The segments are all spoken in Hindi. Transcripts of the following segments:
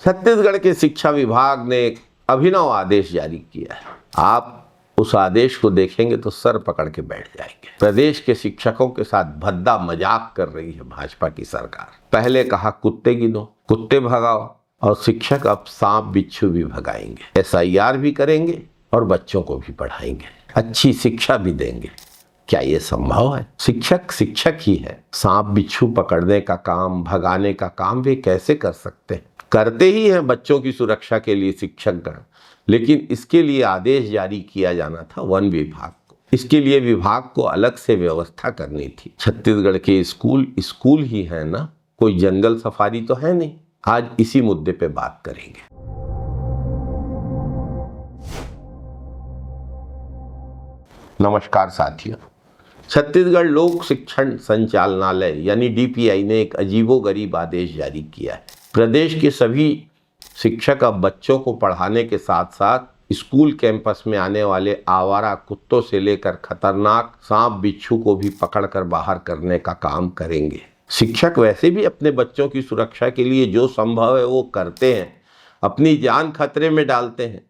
छत्तीसगढ़ के शिक्षा विभाग ने एक अभिनव आदेश जारी किया है। आप उस आदेश को देखेंगे तो सर पकड़ के बैठ जाएंगे। प्रदेश के शिक्षकों के साथ भद्दा मजाक कर रही है भाजपा की सरकार। पहले कहा कुत्ते गिनो, कुत्ते भगाओ, और शिक्षक अब सांप बिच्छू भी भगाएंगे, SIR भी करेंगे और बच्चों को भी पढ़ाएंगे, अच्छी शिक्षा भी देंगे। क्या ये संभव है? शिक्षक शिक्षक ही है। सांप बिच्छू पकड़ने का काम, भगाने का काम वे कैसे कर सकते हैं? करते ही हैं बच्चों की सुरक्षा के लिए शिक्षकगण, लेकिन इसके लिए आदेश जारी किया जाना था वन विभाग को। इसके लिए विभाग को अलग से व्यवस्था करनी थी। छत्तीसगढ़ के स्कूल ही है ना, कोई जंगल सफारी तो है नहीं। आज इसी मुद्दे पे बात करेंगे। नमस्कार साथियों, छत्तीसगढ़ लोक शिक्षण संचालनालय यानी DPI ने एक अजीबोगरीब आदेश जारी किया है। प्रदेश के सभी शिक्षक अब बच्चों को पढ़ाने के साथ साथ स्कूल कैंपस में आने वाले आवारा कुत्तों से लेकर खतरनाक सांप बिच्छू को भी पकड़कर बाहर करने का काम करेंगे। शिक्षक वैसे भी अपने बच्चों की सुरक्षा के लिए जो संभव है वो करते हैं, अपनी जान खतरे में डालते हैं,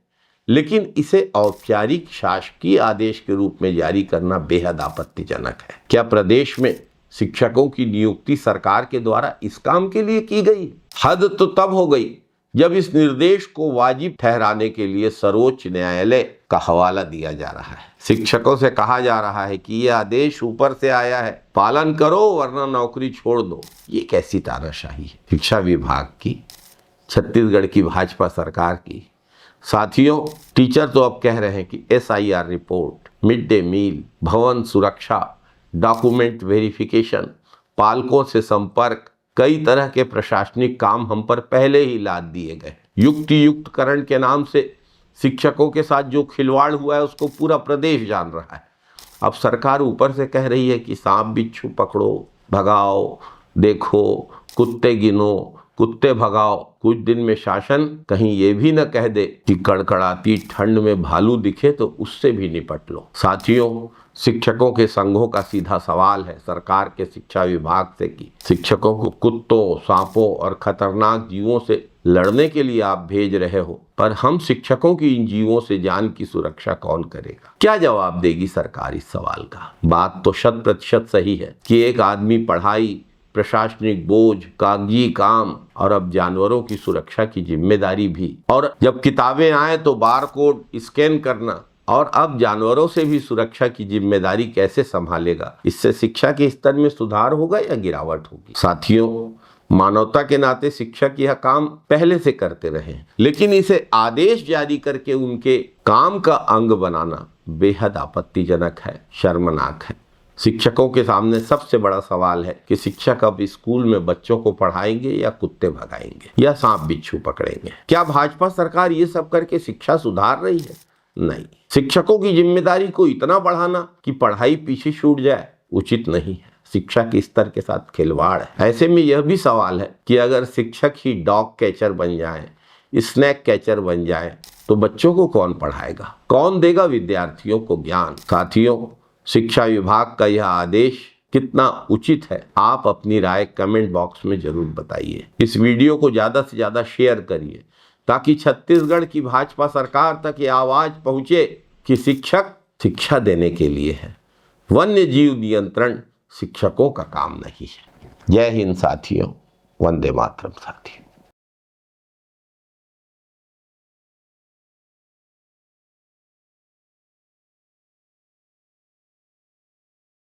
लेकिन इसे औपचारिक शासकीय आदेश के रूप में जारी करना बेहद आपत्तिजनक है। क्या प्रदेश में शिक्षकों की नियुक्ति सरकार के द्वारा इस काम के लिए की गई? हद तो तब हो गई जब इस निर्देश को वाजिब ठहराने के लिए सर्वोच्च न्यायालय का हवाला दिया जा रहा है। शिक्षकों से कहा जा रहा है कि यह आदेश ऊपर से आया है, पालन करो वरना नौकरी छोड़ दो। ये कैसी तानाशाही है शिक्षा विभाग की, छत्तीसगढ़ की भाजपा सरकार की। साथियों, टीचर तो अब कह रहे हैं कि SIR report, midday meal, भवन सुरक्षा, डॉक्यूमेंट वेरिफिकेशन, पालकों से संपर्क, कई तरह के प्रशासनिक काम हम पर पहले ही लाद दिए गए। युक्तियुक्तकरण के नाम से शिक्षकों के साथ जो खिलवाड़ हुआ है उसको पूरा प्रदेश जान रहा है। अब सरकार ऊपर से कह रही है कि सांप बिच्छू पकड़ो, भगाओ, देखो, कुत्ते गिनो, कुत्ते भगाओ। कुछ दिन में शासन कहीं ये भी न कह दे कि कड़कड़ाती ठंड में भालू दिखे तो उससे भी निपट लो। साथियों, शिक्षकों के संघों का सीधा सवाल है सरकार के शिक्षा विभाग से कि शिक्षकों को कुत्तों, सांपों और खतरनाक जीवों से लड़ने के लिए आप भेज रहे हो, पर हम शिक्षकों की इन जीवों से जान की सुरक्षा कौन करेगा? क्या जवाब देगी सरकार इस सवाल का? बात तो 100% सही है कि एक आदमी पढ़ाई, प्रशासनिक बोझ, कागजी काम और अब जानवरों की सुरक्षा की जिम्मेदारी भी, और जब किताबें आए तो बारकोड स्कैन करना, और अब जानवरों से भी सुरक्षा की जिम्मेदारी कैसे संभालेगा? इससे शिक्षा के स्तर में सुधार होगा या गिरावट होगी? साथियों, मानवता के नाते शिक्षक यह काम पहले से करते रहे, लेकिन इसे आदेश जारी करके उनके काम का अंग बनाना बेहद आपत्तिजनक है, शर्मनाक है। शिक्षकों के सामने सबसे बड़ा सवाल है कि शिक्षक अब स्कूल में बच्चों को पढ़ाएंगे या कुत्ते भगाएंगे या सांप बिच्छू पकड़ेंगे? क्या भाजपा सरकार ये सब करके शिक्षा सुधार रही है? नहीं। शिक्षकों की जिम्मेदारी को इतना बढ़ाना कि पढ़ाई पीछे छूट जाए उचित नहीं है। शिक्षा के स्तर के साथ खिलवाड़ है। ऐसे में यह भी सवाल है कि अगर शिक्षक ही डॉग कैचर बन जाए, स्नैक कैचर बन जाए, तो बच्चों को कौन पढ़ाएगा? कौन देगा विद्यार्थियों को ज्ञान? साथियों, शिक्षा विभाग का यह आदेश कितना उचित है, आप अपनी राय कमेंट बॉक्स में जरूर बताइए। इस वीडियो को ज़्यादा से ज़्यादा शेयर करिए ताकि छत्तीसगढ़ की भाजपा सरकार तक ये आवाज़ पहुँचे कि शिक्षक शिक्षा देने के लिए है, वन्य जीव नियंत्रण शिक्षकों का काम नहीं है। जय हिंद साथियों, वंदे मातरम साथियों।